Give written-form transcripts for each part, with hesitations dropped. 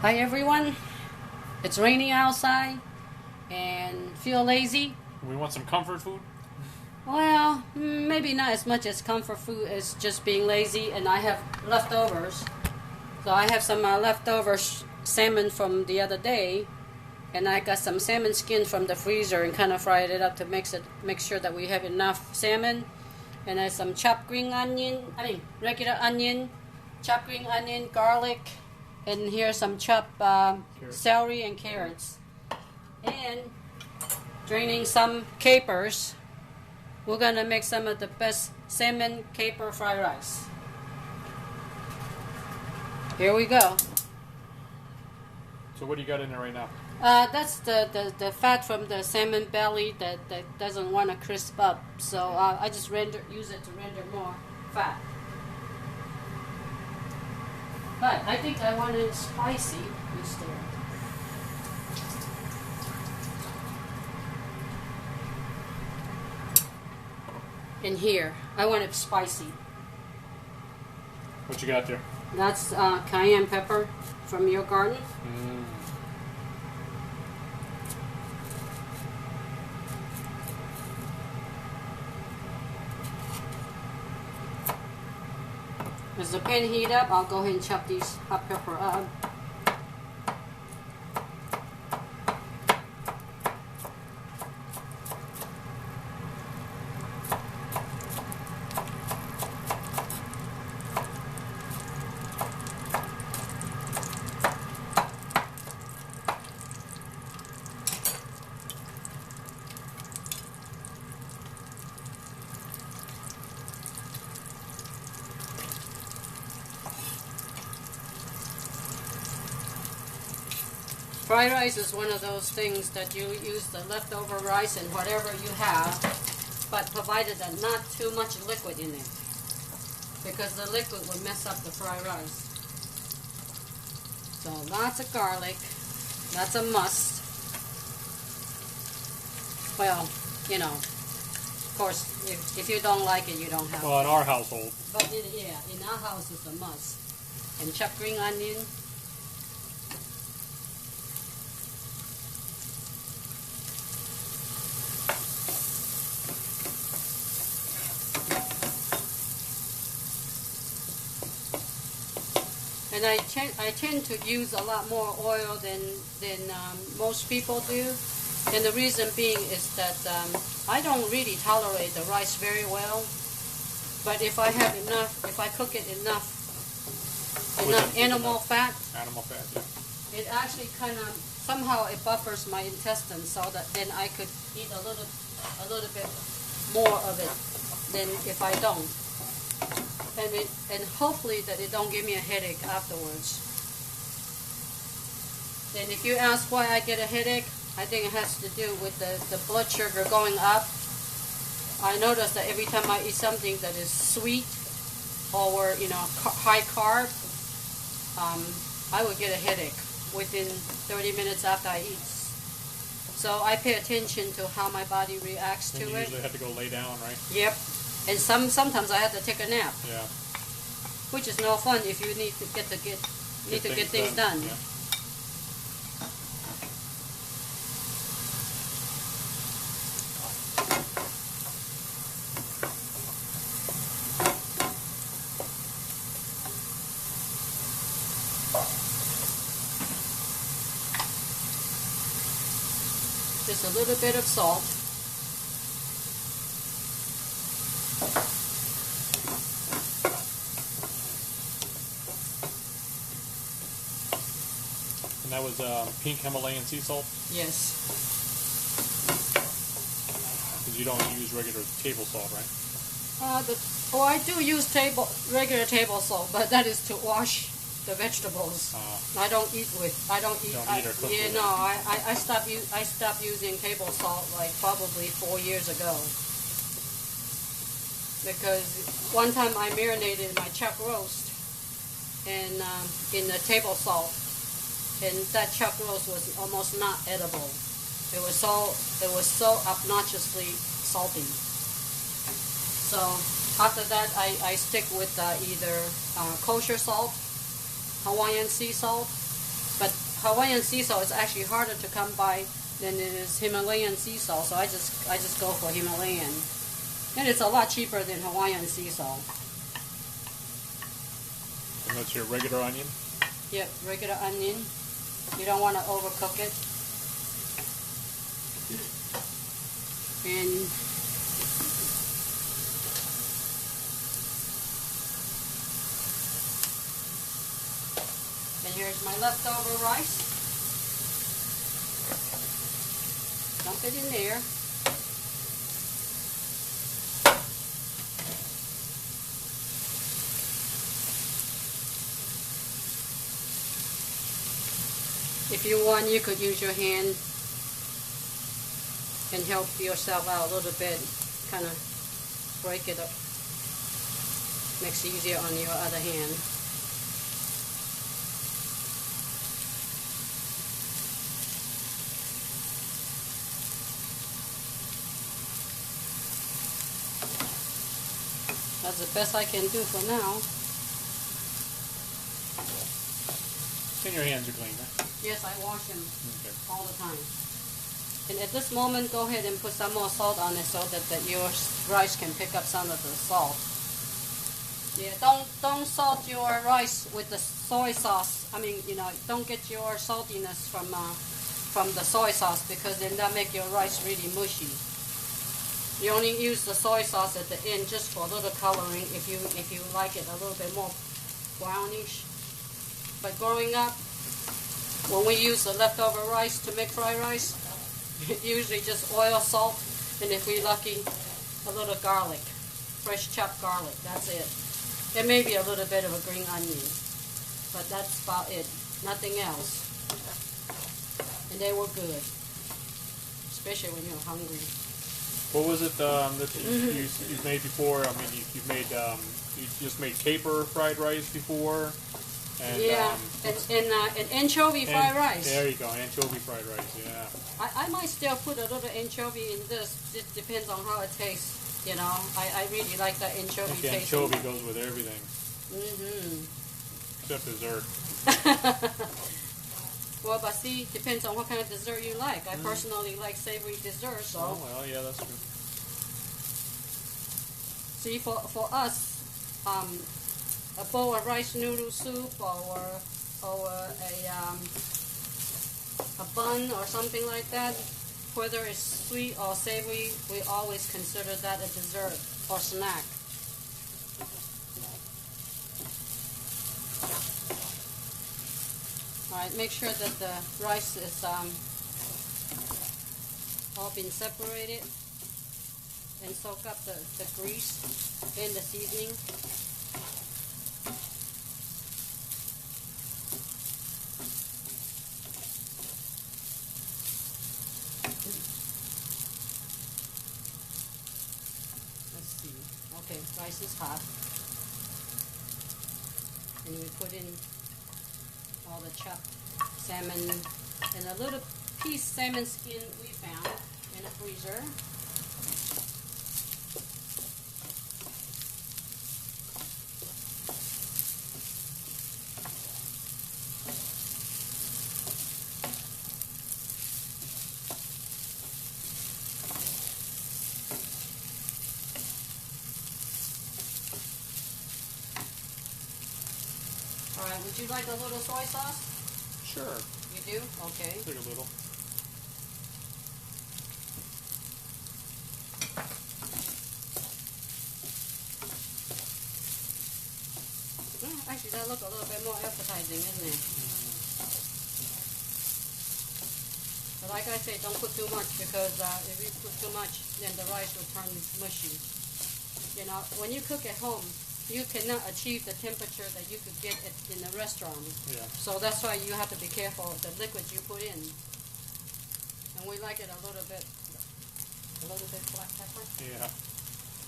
Hi everyone, it's raining outside and feel lazy. We want some comfort food? Well, maybe not as much as comfort food as just being lazy, and I have leftovers. So I have some leftover salmon from the other day, and I got some salmon skin from the freezer and kind of fried it up to make sure that we have enough salmon. And I have some chopped regular onion, chopped green onion, garlic, and here's some chopped celery and carrots. And draining some capers. We're going to make some of the best salmon caper fried rice. Here we go. So what do you got in there right now? That's the fat from the salmon belly that doesn't want to crisp up. So I just use it to render more fat. But I think I want it spicy instead. In here, I want it spicy. What you got there? That's cayenne pepper from your garden. As the pan heat up, I'll go ahead and chop these hot pepper up. Fried rice is one of those things that you use the leftover rice and whatever you have, but provided that not too much liquid in it, because the liquid will mess up the fried rice. So lots of garlic, that's a must. Well, you know, of course, if you don't like it, you don't have Well, in our household. But in our house it's a must. And chopped green onion. And I tend to use a lot more oil than most people do, and the reason being is that I don't really tolerate the rice very well. But if I cook it enough animal fat, Yeah. it actually kind of somehow it buffers my intestines, so that then I could eat a little bit more of it than if I don't. And hopefully that it don't give me a headache afterwards. And if you ask why I get a headache, I think it has to do with the blood sugar going up. I notice that every time I eat something that is sweet or high carb, I will get a headache within 30 minutes after I eat. So I pay attention to how my body reacts to it. You usually have to go lay down, right? Yep. And sometimes I have to take a nap. Yeah. Which is no fun if you need to get things done. Yeah. Just a little bit of salt. And that was pink Himalayan sea salt? Yes. Because you don't use regular table salt, right? I do use regular table salt, but that is to wash the vegetables. I don't eat or cook with it. I stopped using table salt like probably 4 years ago. Because one time I marinated my chuck roast in the table salt, and that chuck roast was almost not edible. It was so obnoxiously salty. So after that, I stick with either kosher salt, Hawaiian sea salt, but Hawaiian sea salt is actually harder to come by than it is Himalayan sea salt. So I just go for Himalayan, and it's a lot cheaper than Hawaiian sea salt. And that's your regular onion? Yep, regular onion. You don't want to overcook it. And here's my leftover rice. Dump it in there. If you want, you could use your hand and help yourself out a little bit, kind of break it up. Makes it easier on your other hand. That's the best I can do for now. And your hands are clean, right? Yes, I wash them all the time. And at this moment, go ahead and put some more salt on it so that your rice can pick up some of the salt. Yeah, don't salt your rice with the soy sauce. I mean, don't get your saltiness from the soy sauce, because then that make your rice really mushy. You only use the soy sauce at the end just for a little coloring if you like it a little bit more brownish. But growing up, when we use the leftover rice to make fried rice, usually just oil, salt, and if we're lucky, a little garlic, fresh chopped garlic. That's it. There may be a little bit of a green onion, but that's about it. Nothing else. And they were good, especially when you're hungry. What was it that you made before? I mean, you've made you just made caper fried rice before. And, yeah, and anchovy fried rice. There you go, anchovy fried rice. Yeah. I might still put a little anchovy in this. It depends on how it tastes. I really like that anchovy taste. Anchovy goes with everything. Except dessert. Well, but see, depends on what kind of dessert you like. I personally like savory dessert, so. Oh, well, yeah, that's true. See, for us, a bowl of rice noodle soup or a bun or something like that, whether it's sweet or savory, we always consider that a dessert or snack. Alright, make sure that the rice is all been separated, and soak up the grease and the seasoning. Let's see. Okay, rice is hot. And we put in all the chopped salmon and a little piece salmon skin we found in the freezer. Alright, would you like a little soy sauce? Sure. You do? Okay. Take a little. Actually, that looks a little bit more appetizing, isn't it? But like I say, don't put too much, because if you put too much, then the rice will turn mushy. When you cook at home, you cannot achieve the temperature that you could get in a restaurant. Yeah. So that's why you have to be careful of the liquid you put in. And we like it a little bit black pepper. Yeah.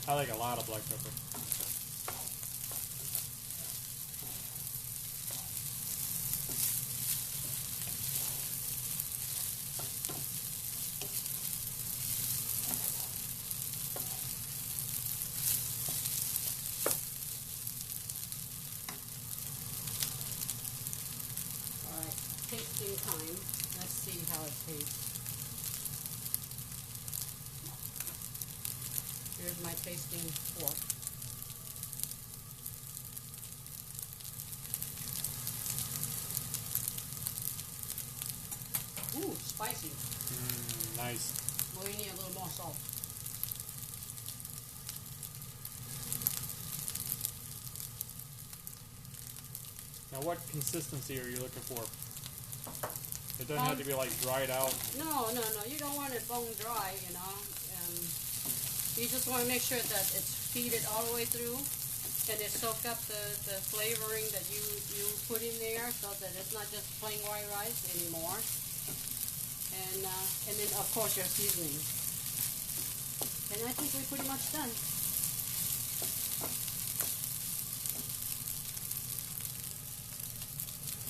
I like a lot of black pepper. Taste tasting time. Let's see how it tastes. Here's my tasting fork. Ooh, spicy. Nice. Well, you need a little more salt. Now, what consistency are you looking for? It doesn't have to be like dried out. No. You don't want it bone dry, you know. You just want to make sure that it's feeded all the way through, and it soak up the flavoring that you put in there, so that it's not just plain white rice anymore. And then of course your seasoning. And I think we're pretty much done.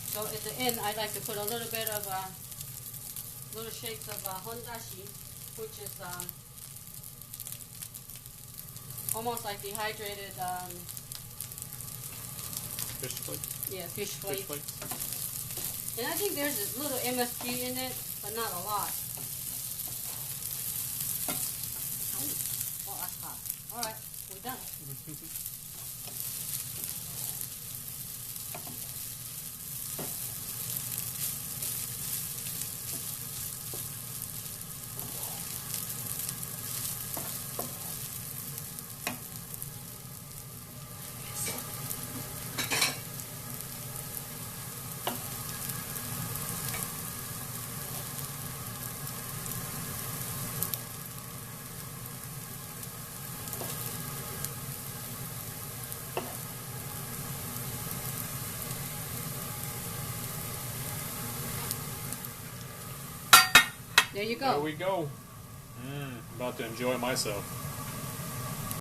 So at the end, I like to put a little bit of little shakes of hondashi, which is almost like dehydrated Fish flakes. yeah, fish Fish flakes. flakes. And I think there's a little MSG in it, but not a lot. Oh, that's hot. All right, we're done. There you go. There we go. I'm about to enjoy myself.